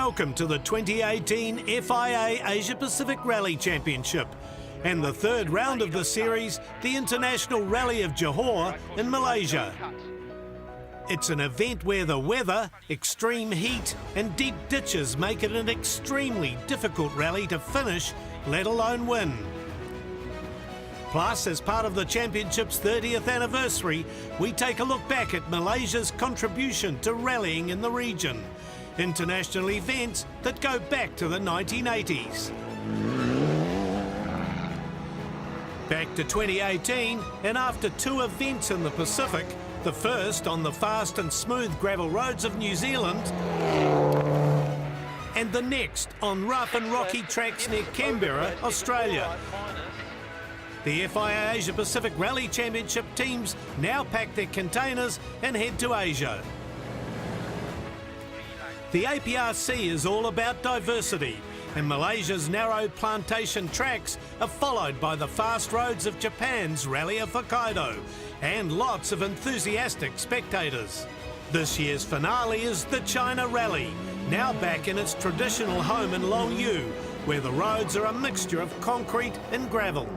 welcome to the 2018 FIA Asia Pacific Rally Championship and the third round of the series, the International Rally of Johor in Malaysia. It's an event where the weather, extreme heat and deep ditches make it an extremely difficult rally to finish, let alone win. Plus, as part of the championship's 30th anniversary, we take a look back at Malaysia's contribution to rallying in the region. International events that go back to the 1980s. Back to 2018, and after two events in the Pacific, the first on the fast and smooth gravel roads of New Zealand, and the next on rough and rocky tracks near Canberra, Australia. The FIA Asia Pacific Rally Championship teams now pack their containers and head to Asia. The APRC is all about diversity, and Malaysia's narrow plantation tracks are followed by the fast roads of Japan's Rally of Hokkaido and lots of enthusiastic spectators. This year's finale is the China Rally, now back in its traditional home in Longyu, where the roads are a mixture of concrete and gravel.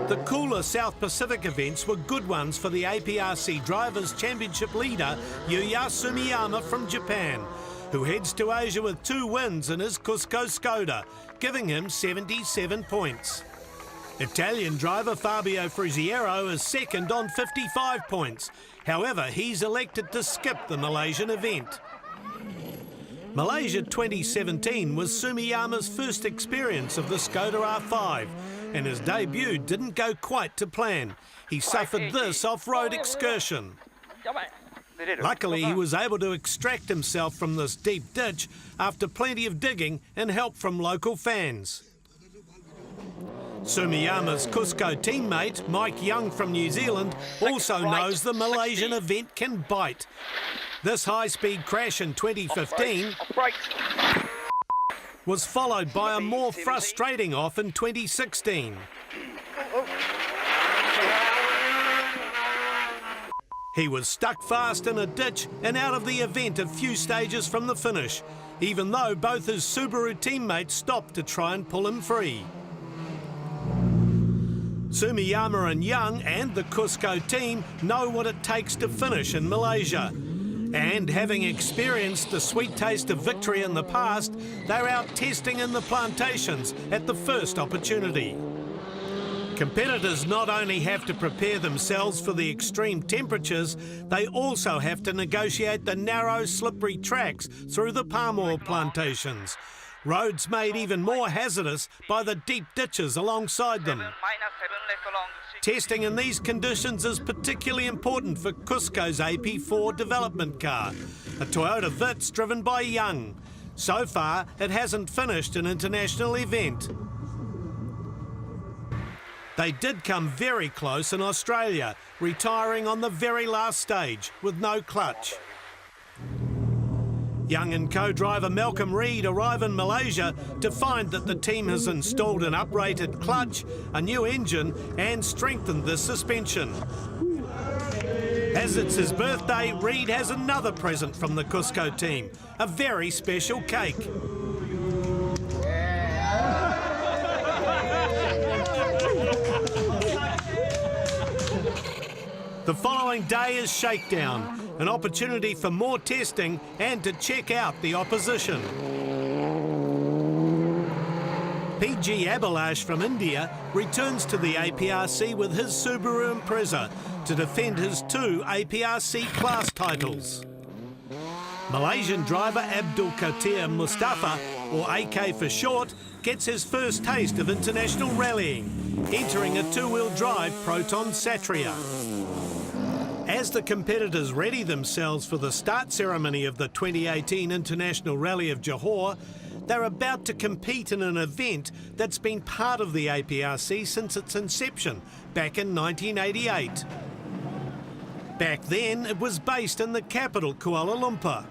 The cooler South Pacific events were good ones for the APRC Drivers' Championship leader Yuya Sumiyama from Japan, who heads to Asia with 2 wins in his Cusco Skoda, giving him 77 points. Italian driver Fabio Friziero is second on 55 points. However, he's elected to skip the Malaysian event. Malaysia 2017 was Sumiyama's first experience of the Skoda R5, and his debut didn't go quite to plan. He suffered this off-road excursion. Luckily, he was able to extract himself from this deep ditch after plenty of digging and help from local fans. Sumiyama's Cusco teammate, Mike Young from New Zealand, also knows the Malaysian event can bite. This high-speed crash in 2015 was followed by a more frustrating off in 2016. He was stuck fast in a ditch and out of the event a few stages from the finish, even though both his Subaru teammates stopped to try and pull him free. Sumiyama and Young and the Cusco team know what it takes to finish in Malaysia. And having experienced the sweet taste of victory in the past, they're out testing in the plantations at the first opportunity. Competitors not only have to prepare themselves for the extreme temperatures, they also have to negotiate the narrow, slippery tracks through the palm oil plantations. Roads made even more hazardous by the deep ditches alongside them. Testing in these conditions is particularly important for Cusco's AP4 development car, a Toyota Vitz driven by Young. So far, it hasn't finished an international event. They did come very close in Australia, retiring on the very last stage with no clutch. Young and co-driver Malcolm Reed arrive in Malaysia to find that the team has installed an uprated clutch, a new engine and strengthened the suspension. As it's his birthday, Reed has another present from the Cusco team, a very special cake. The following day is shakedown, an opportunity for more testing and to check out the opposition. PG Abhilash from India returns to the APRC with his Subaru Impreza to defend his 2 APRC class titles. Malaysian driver Abdul Qadir Mustafa, or AK for short, gets his first taste of international rallying, entering a 2-wheel drive Proton Satria. As the competitors ready themselves for the start ceremony of the 2018 International Rally of Johor, they're about to compete in an event that's been part of the APRC since its inception back in 1988. Back then, it was based in the capital, Kuala Lumpur.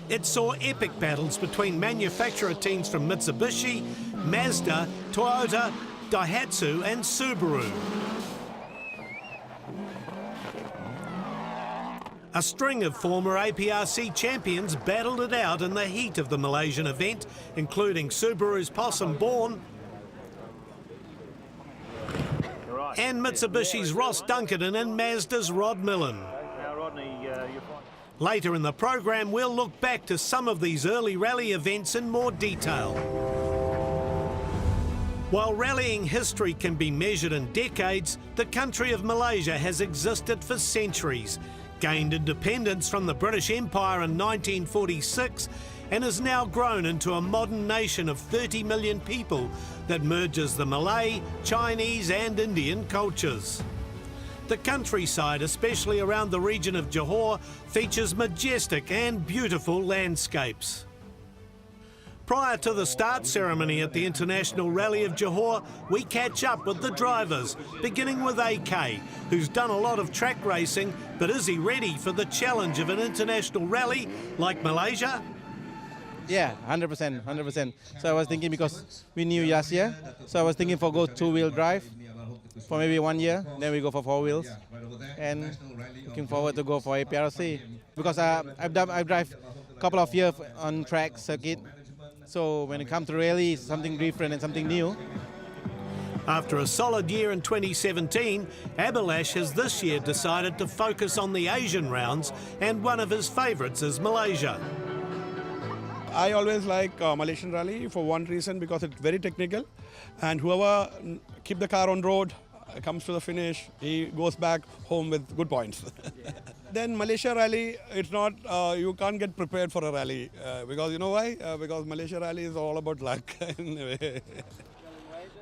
It saw epic battles between manufacturer teams from Mitsubishi, Mazda, Toyota, Daihatsu and Subaru. A string of former APRC champions battled it out in the heat of the Malaysian event, including Subaru's Possum Bourne and Mitsubishi's Ross Dunkerton and Mazda's Rod Millen. Later in the program, we'll look back to some of these early rally events in more detail. While rallying history can be measured in decades, the country of Malaysia has existed for centuries, gained independence from the British Empire in 1946, and has now grown into a modern nation of 30 million people that merges the Malay, Chinese and Indian cultures. The countryside, especially around the region of Johor, features majestic and beautiful landscapes. Prior to the start ceremony at the International Rally of Johor, we catch up with the drivers, beginning with AK, who's done a lot of track racing, but is he ready for the challenge of an international rally like Malaysia? Yeah, 100%. So I was thinking, because we knew last year, so I was thinking for go two-wheel drive for maybe 1 year, then we go for 4 wheels, and looking forward to go for APRC, because I've drive a couple of years on track circuit. So when it comes to rally, it's something different and something new. After a solid year in 2017, Abhilash has this year decided to focus on the Asian rounds, and one of his favourites is Malaysia. I always like Malaysian rally for one reason, because it's very technical, and whoever keep the car on road comes to the finish, he goes back home with good points. Then Malaysia rally, it's not, you can't get prepared for a rally, because you know why? Because Malaysia rally is all about luck. Anyway.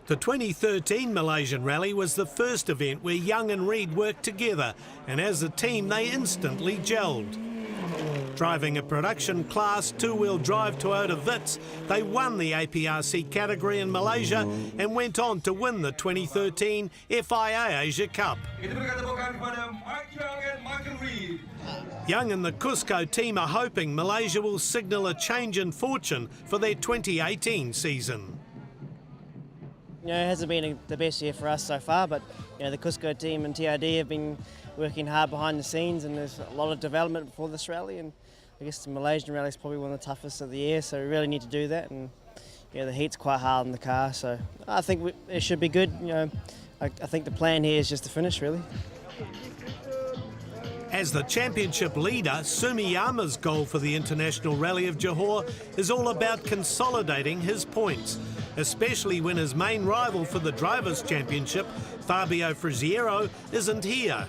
The 2013 Malaysian Rally was the first event where Young and Reid worked together, and as a team they instantly gelled. Driving a production class two-wheel drive Toyota Vitz, they won the APRC category in Malaysia and went on to win the 2013 FIA Asia Cup. Young and the Cusco team are hoping Malaysia will signal a change in fortune for their 2018 season. You know, it hasn't been the best year for us so far, but you know, the Cusco team and TRD have been working hard behind the scenes, and there's a lot of development for this rally, and I guess the Malaysian rally is probably one of the toughest of the year, so we really need to do that, and the heat's quite hard on the car, so I think it should be good. I think the plan here is just to finish, really. As the championship leader, Sumiyama's goal for the International Rally of Johor is all about consolidating his points, especially when his main rival for the Drivers' Championship, Fabio Friziero, isn't here.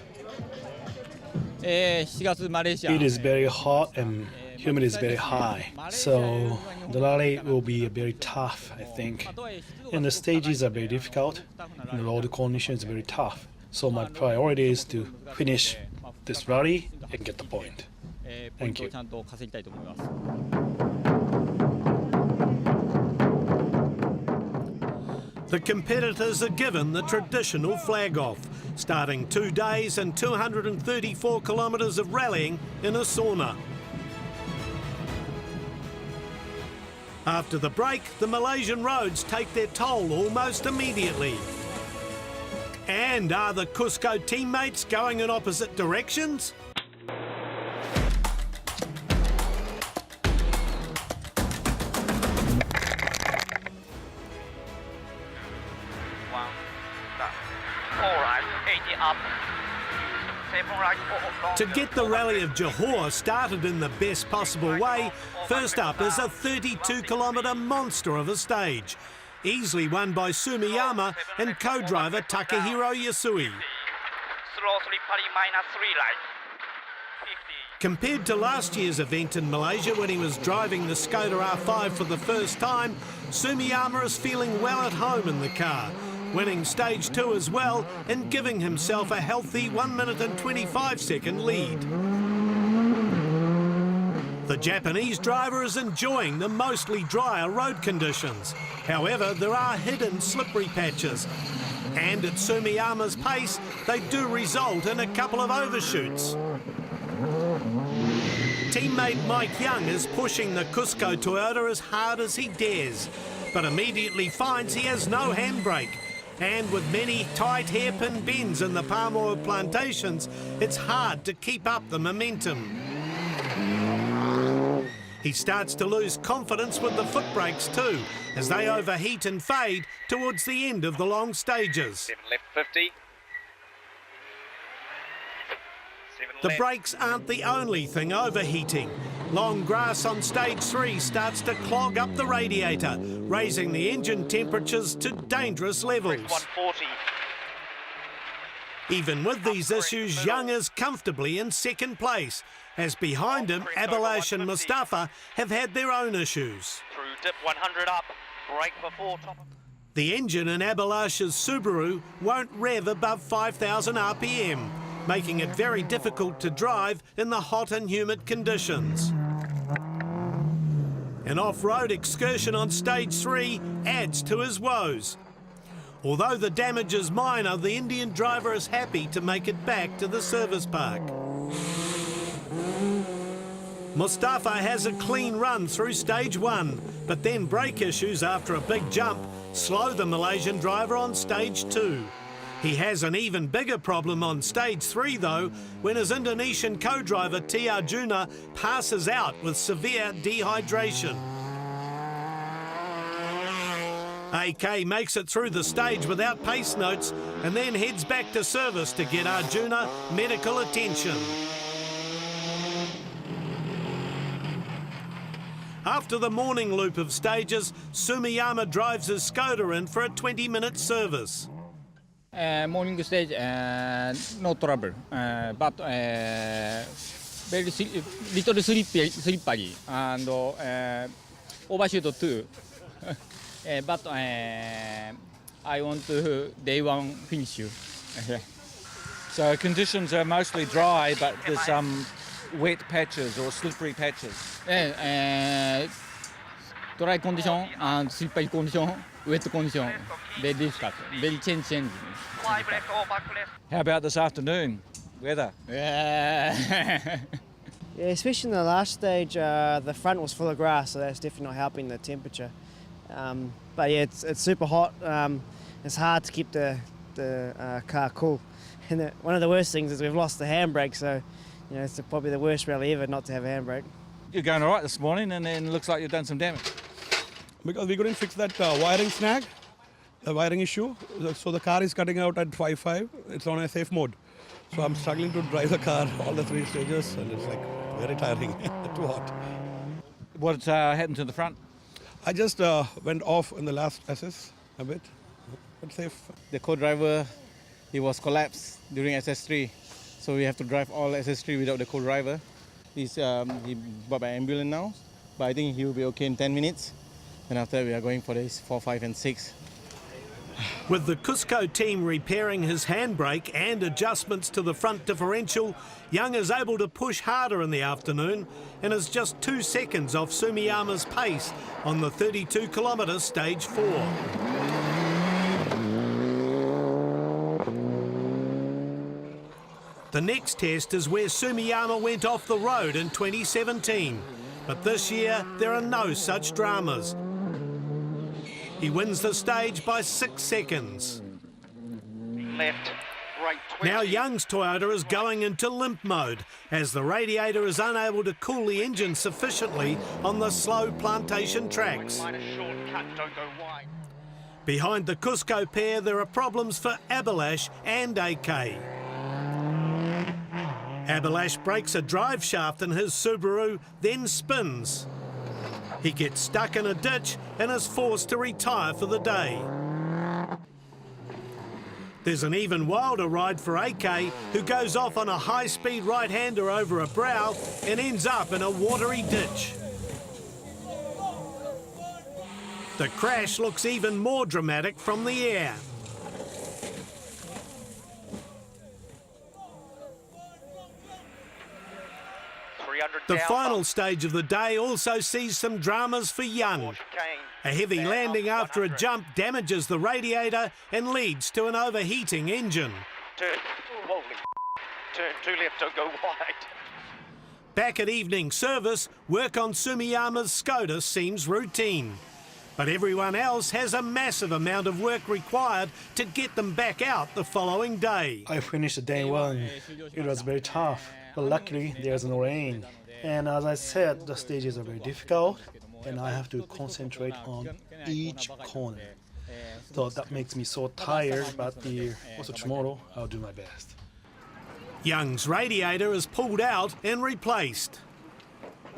It is very hot and humidity is very high, so the rally will be very tough, I think. And the stages are very difficult, and the road conditions are very tough. So my priority is to finish this rally and get the point. Thank you. The competitors are given the traditional flag off, starting 2 days and 234 kilometres of rallying in a sauna. After the break, the Malaysian roads take their toll almost immediately. And are the Cusco teammates going in opposite directions? To get the Rally of Johor started in the best possible way, first up is a 32-kilometre monster of a stage, easily won by Sumiyama and co-driver Takehiro Yasui. Compared to last year's event in Malaysia when he was driving the Skoda R5 for the first time, Sumiyama is feeling well at home in the car, winning stage 2 as well and giving himself a healthy 1 minute and 25-second lead. The Japanese driver is enjoying the mostly drier road conditions. However, there are hidden slippery patches, and at Sumiyama's pace, they do result in a couple of overshoots. Teammate Mike Young is pushing the Cusco Toyota as hard as he dares, but immediately finds he has no handbrake. And with many tight hairpin bends in the palm oil plantations, it's hard to keep up the momentum. He starts to lose confidence with the foot brakes too, as they overheat and fade towards the end of the long stages. 7 left 50. 7 The left. brakes aren't the only thing overheating. Long grass on stage 3 starts to clog up the radiator, raising the engine temperatures to dangerous levels. 140. Even with these issues, Young is comfortably in second place, as behind him, Abalash and Mustafa have had their own issues. Through dip 100 up. Brake for 4. Top. The engine in Abalash's Subaru won't rev above 5,000 RPM, making it very difficult to drive in the hot and humid conditions. An off-road excursion on stage 3 adds to his woes. Although the damage is minor, the Indian driver is happy to make it back to the service park. Mustafa has a clean run through stage 1, but then brake issues after a big jump slow the Malaysian driver on stage 2. He has an even bigger problem on stage 3 though, when his Indonesian co-driver T. Arjuna passes out with severe dehydration. AK makes it through the stage without pace notes and then heads back to service to get Arjuna medical attention. After the morning loop of stages, Sumiyama drives his Skoda in for a 20-minute service. Morning stage, no trouble, but very little slippery and overshoot too. But I want to day one finish. So conditions are mostly dry, but there's some wet patches or slippery patches. Dry condition and slippery condition, wet condition, very difficult, very change. 5 left or back left. How about this afternoon? Weather? Yeah, especially in the last stage, the front was full of grass, so that's definitely not helping the temperature. But yeah, it's super hot. It's hard to keep the car cool. And one of the worst things is we've lost the handbrake, so you know it's probably the worst rally ever not to have a handbrake. You're going all right this morning, and then it looks like you've done some damage. Because we couldn't fix that wiring snag, the wiring issue. So the car is cutting out at 5.5. It's on a safe mode. So I'm struggling to drive the car all the 3 stages, and it's like very tiring, too hot. What happened to the front? I just went off in the last SS a bit, but safe. The co-driver, he was collapsed during SS3, so we have to drive all SS3 without the co-driver. He brought by ambulance now, but I think he will be okay in 10 minutes. And after that, we are going for days 4, 5, and 6. With the Cusco team repairing his handbrake and adjustments to the front differential, Young is able to push harder in the afternoon and is just 2 seconds off Sumiyama's pace on the 32-kilometre stage 4. The next test is where Sumiyama went off the road in 2017, but this year there are no such dramas. He wins the stage by 6 seconds. Left. Right 20. Now Young's Toyota is going into limp mode as the radiator is unable to cool the engine sufficiently on the slow plantation tracks. Minor shortcut, don't go wide. Behind the Cusco pair there are problems for Abalash and AK. Abalash breaks a drive shaft in his Subaru, then spins. He gets stuck in a ditch and is forced to retire for the day. There's an even wilder ride for AK, who goes off on a high-speed right-hander over a brow and ends up in a watery ditch. The crash looks even more dramatic from the air. The final stage of the day also sees some dramas for Young. A heavy landing after a jump damages the radiator and leads to an overheating engine. Turn. Holy. Turn 2 left, don't go wide. Back at evening service, work on Sumiyama's Skoda seems routine. But everyone else has a massive amount of work required to get them back out the following day. I finished day one. It was very tough, but luckily there's no rain. And as I said, the stages are very difficult, and I have to concentrate on each corner. So that makes me so tired, but also tomorrow I'll do my best. Young's radiator is pulled out and replaced.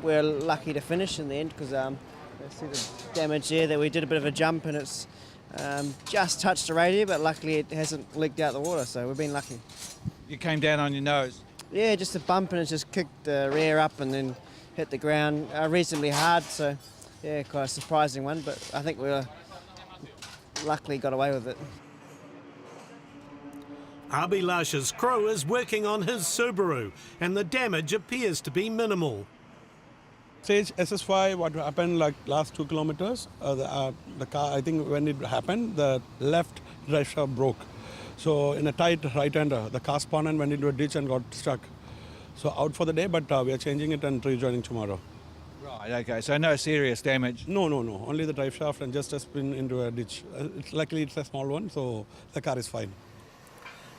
We're lucky to finish in the end because see the damage there, that we did a bit of a jump and it's just touched the radiator, but luckily it hasn't leaked out the water, so we've been lucky. You came down on your nose. Yeah, just a bump and it just kicked the rear up and then hit the ground reasonably hard, so yeah, quite a surprising one, but I think we luckily got away with it. Abhilash's crew is working on his Subaru and the damage appears to be minimal. Stage SS5, what happened like last 2 kilometers, the car, I think when it happened, the left drive shaft broke. So in a tight right-hander, the car spun and went into a ditch and got stuck. So out for the day, but we are changing it and rejoining tomorrow. Right, okay, so no serious damage. No, only the drive shaft and just a spin into a ditch. Luckily it's a small one, so the car is fine.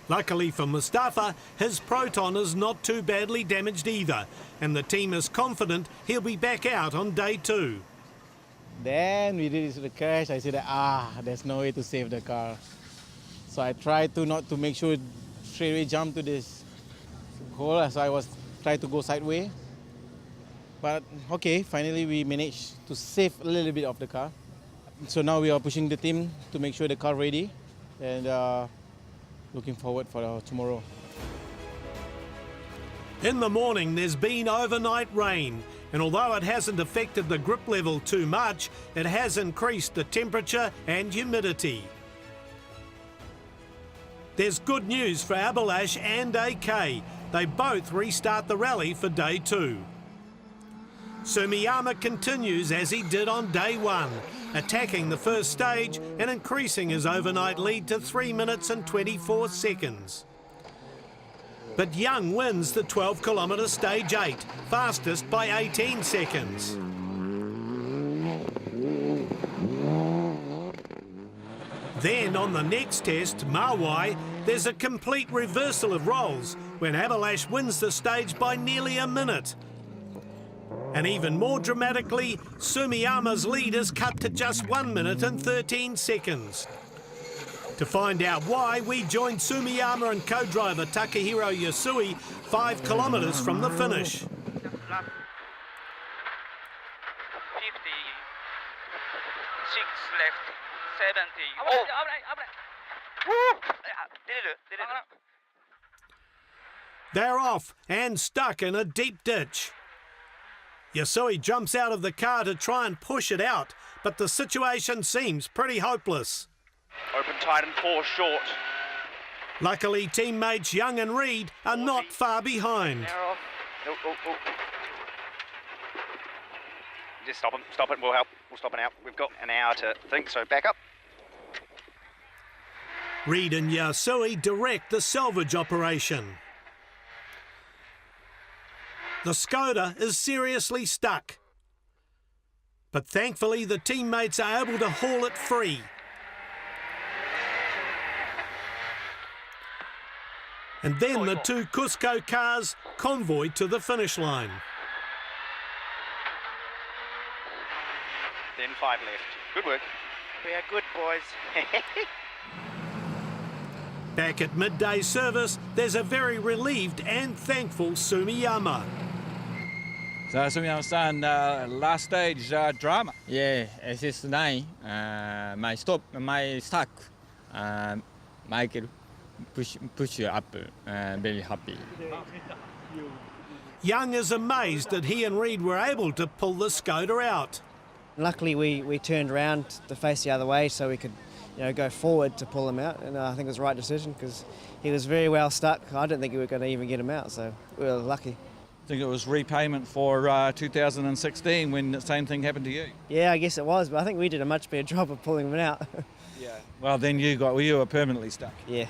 Luckily for Mustafa, his Proton is not too badly damaged either, and the team is confident he'll be back out on day 2. Then we did the crash. I said, there's no way to save the car. So I tried to not to make sure straight away jump to this hole, so I was trying to go sideways. But okay, finally we managed to save a little bit of the car. So now we are pushing the team to make sure the car ready, and looking forward for tomorrow. In the morning, there's been overnight rain, and although it hasn't affected the grip level too much, it has increased the temperature and humidity. There's good news for Abhilash and AK. They both restart the rally for day 2. Sumiyama continues as he did on day 1, attacking the first stage and increasing his overnight lead to 3 minutes and 24 seconds. But Young wins the 12-kilometre stage 8, fastest by 18 seconds. Then on the next test, Mawai, there's a complete reversal of roles when Abhilash wins the stage by nearly a minute. And even more dramatically, Sumiyama's lead is cut to just 1 minute and 13 seconds. To find out why, we joined Sumiyama and co-driver Takahiro Yasui 5 kilometres from the finish. 50, 6 left, 70. Oh! They're off and stuck in a deep ditch. Yasui jumps out of the car to try and push it out, but the situation seems pretty hopeless. Open tight and 4 short. Luckily, teammates Young and Reid are not far behind. Narrow. Oh. Just stop it, we'll help. We'll stop it out. We've got an hour to think, so back up. Reid and Yasui direct the salvage operation. The Skoda is seriously stuck. But thankfully, the teammates are able to haul it free. And then the 2 Cusco cars convoy to the finish line. Then 5 left. Good work. We are good, boys. Back at midday service, there's a very relieved and thankful Sumiyama. So Sumiyama-san, last stage drama. Yeah, SS9, my stuck, Michael push up, very happy. Young is amazed that he and Reid were able to pull the Skoda out. Luckily we turned around to face the other way so we could go forward to pull him out, and I think it was the right decision because he was very well stuck. I don't think we were going to even get him out, so we were lucky. I think it was repayment for 2016 when the same thing happened to you. Yeah, I guess it was, but I think we did a much better job of pulling him out. Yeah. Well, then you were permanently stuck. Yeah.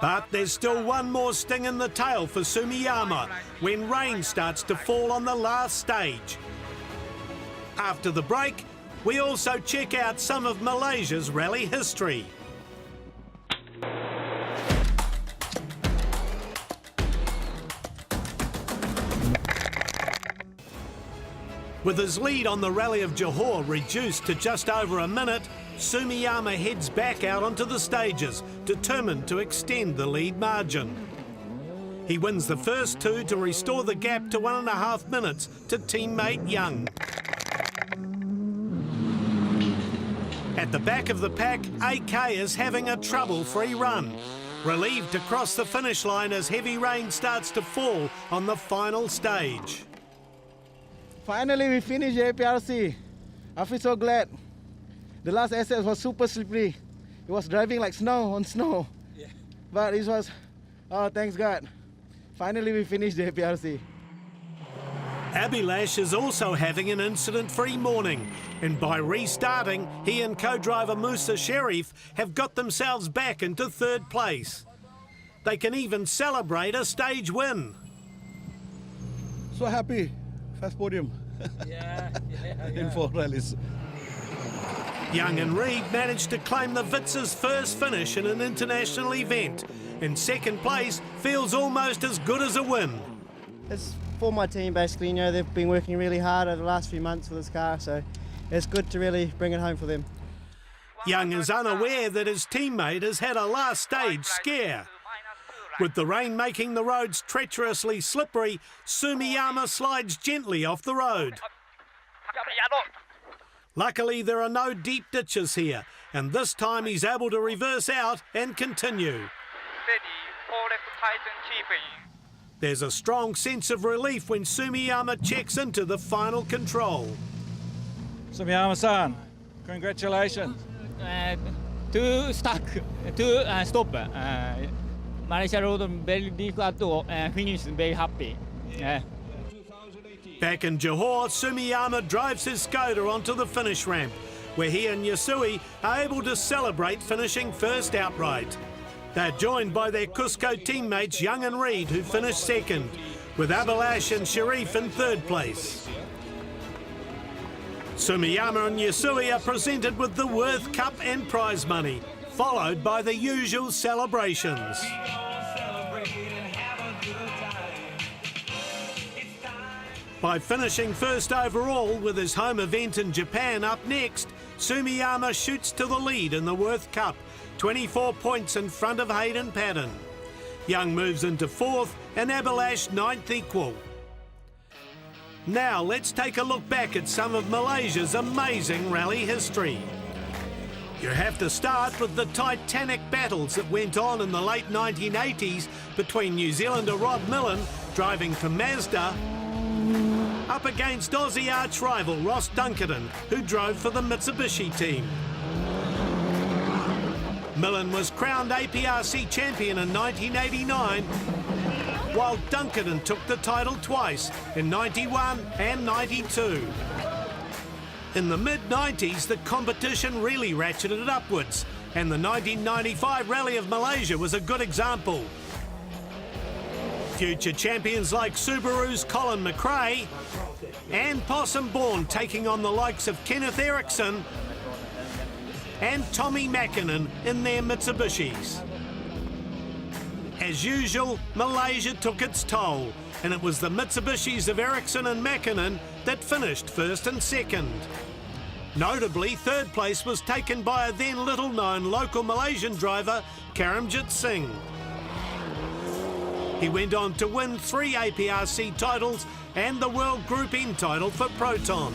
But there's still one more sting in the tail for Sumiyama when rain starts to fall on the last stage. After the break, we also check out some of Malaysia's rally history. With his lead on the Rally of Johor reduced to just over a minute, Sumiyama heads back out onto the stages, determined to extend the lead margin. He wins the first two to restore the gap to 1.5 minutes to teammate Young. At the back of the pack, AK is having a trouble-free run, relieved to cross the finish line as heavy rain starts to fall on the final stage. Finally, we finished the APRC. I feel so glad. The last asset was super slippery. It was driving like snow on snow. Yeah. But it was, oh, thanks God. Finally, we finished the APRC. Abhilash is also having an incident-free morning, and by restarting, he and co-driver Musa Sharif have got themselves back into third place. They can even celebrate a stage win. So happy. First podium. In 4 rallies. Young and Reid managed to claim the Witz's first finish in an international event. In second place feels almost as good as a win. It's for my team basically, you know, they've been working really hard over the last few months with this car, so it's good to really bring it home for them. Young is unaware that his teammate has had a last stage scare. With the rain making the roads treacherously slippery, Sumiyama slides gently off the road. Luckily, there are no deep ditches here, and this time he's able to reverse out and continue. There's a strong sense of relief when Sumiyama checks into the final control. Sumiyama-san, congratulations. Too stuck, too stop. Malaysia road very difficult to finish, very happy. Back in Johor, Sumiyama drives his Skoda onto the finish ramp, where he and Yasui are able to celebrate finishing first outright. They're joined by their Cusco teammates Young and Reid, who finished second, with Abhilash and Sharif in third place. Sumiyama and Yasui are presented with the Worth Cup and prize money, followed by the usual celebrations. By finishing first overall with his home event in Japan up next, Sumiyama shoots to the lead in the Worth Cup, 24 points in front of Hayden Paddon. Young moves into fourth and Abhilash ninth equal. Now let's take a look back at some of Malaysia's amazing rally history. You have to start with the titanic battles that went on in the late 1980s between New Zealander Rod Millen, driving for Mazda, up against Aussie arch-rival Ross Dunkerton, who drove for the Mitsubishi team. Millen was crowned APRC champion in 1989, while Dunkerton took the title twice, in 91 and 92. In the mid-90s, the competition really ratcheted upwards, and the 1995 Rally of Malaysia was a good example. Future champions like Subaru's Colin McRae and Possum Bourne taking on the likes of Kenneth Eriksson and Tommy Mackinnon in their Mitsubishis. As usual, Malaysia took its toll, and it was the Mitsubishis of Eriksson and Mackinnon that finished first and second. Notably, third place was taken by a then little-known local Malaysian driver, Karamjit Singh. He went on to win 3 APRC titles and the World Group N title for Proton.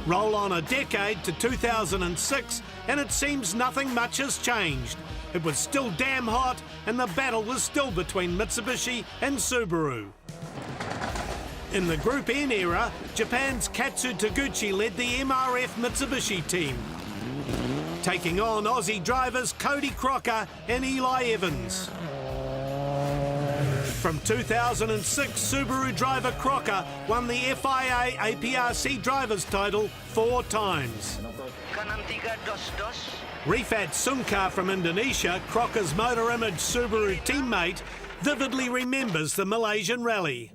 Roll on a decade to 2006 and it seems nothing much has changed. It was still damn hot and the battle was still between Mitsubishi and Subaru. In the Group N era, Japan's Katsu Taguchi led the MRF Mitsubishi team, taking on Aussie drivers Cody Crocker and Eli Evans. From 2006, Subaru driver Crocker won the FIA APRC drivers title 4 times. Rifat Sungkar from Indonesia, Crocker's Motor Image Subaru teammate, vividly remembers the Malaysian rally.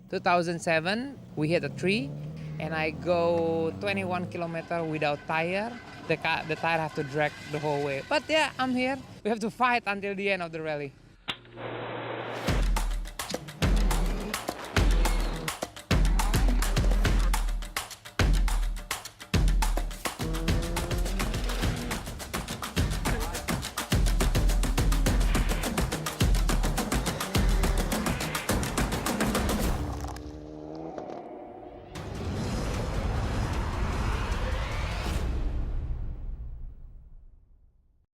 2007, we hit a tree and I go 21 kilometer without tire. The tire have to drag the whole way. But yeah, I'm here. We have to fight until the end of the rally.